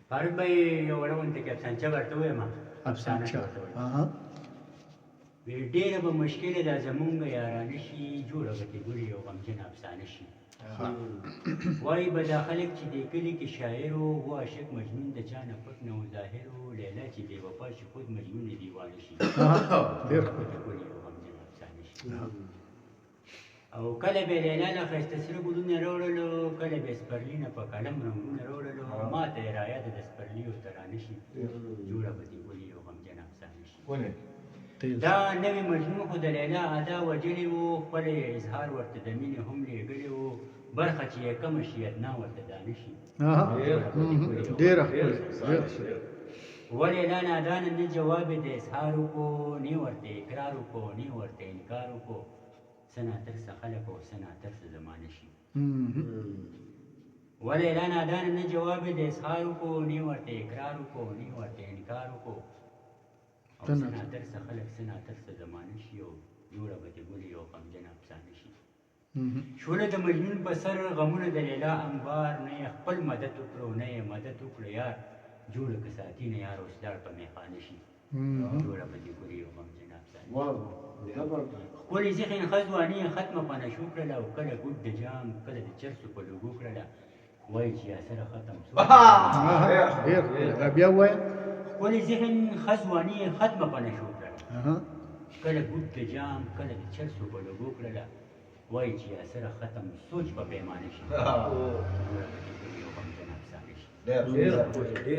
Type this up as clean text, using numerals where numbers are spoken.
فاروق بھائی یو غونډه کې افسانچه ورته وایم افسانچه ډېره به مشکله ده زمونږ یارانه شي جوړه به دې ګوري یو غمجنه افسانه شي وایي به دا خلک چې دې کلي کې شاعر و عاشق مجنون د چا نه پټ نه و ظاهر و لیلا چې بې وفا شي خود مجنون دیوانه شي ډېر ګوري یو غمجنه افسانه شي او کله به لیلا له ښایسته سره ګلونه راوړلو کله به سپرلي نه په قلم رنګونه راوړلو ما ته یې رایاده د سپرلیو ترانه شي جوړه به دې ګوري یو غمجنه افسانه شي دا نوی مجنون خو د لیلا ادا وجلې و خپل اظهار ورته د مینې هم لېږلی و برخه چې یې کمه شي ادنا ورته دانه شي ډېره ولې لا نادانه نه جواب یې د اظهار وکړو نه ورته اقرار وکړو نه ورته انکار وکړو څه ناترسه خلک او څه ناترسه زمانه شي ولې لا نادانه نه جواب یې د اظهار وکړو نه ورته اقرار وکړو نه ورته انکار وکړو او څه ناترسه خلک څه ناترسه زمانه شي او جوړه به دې ګلې یو غمجنه افسانه شي شوله د مجنون په سر غمونه د لیلا انبار نه یې خپل مدد وکړو نه یې مدد وکړو یار جوړه که ساتي نه یار اوسلاړ په میخانه شي جوړه به دې ګلې یو غمجنه افسانه ښکلې ذهن ښه ځواني یې ختمه په نشو کړله او کله ګوډ د جام کله د چرسو په لوګو کړله وایي چې یا سره ختم شو بیا ووایه ښکلې ذهن ښه ځواني یې ختمه په نشو کړله کله ګوډ د جام کله د چرسو په لوګو کړله وایي چې یا سره ختم سوچ په پیمانه شي یو غمجنه افسانه شي ډېر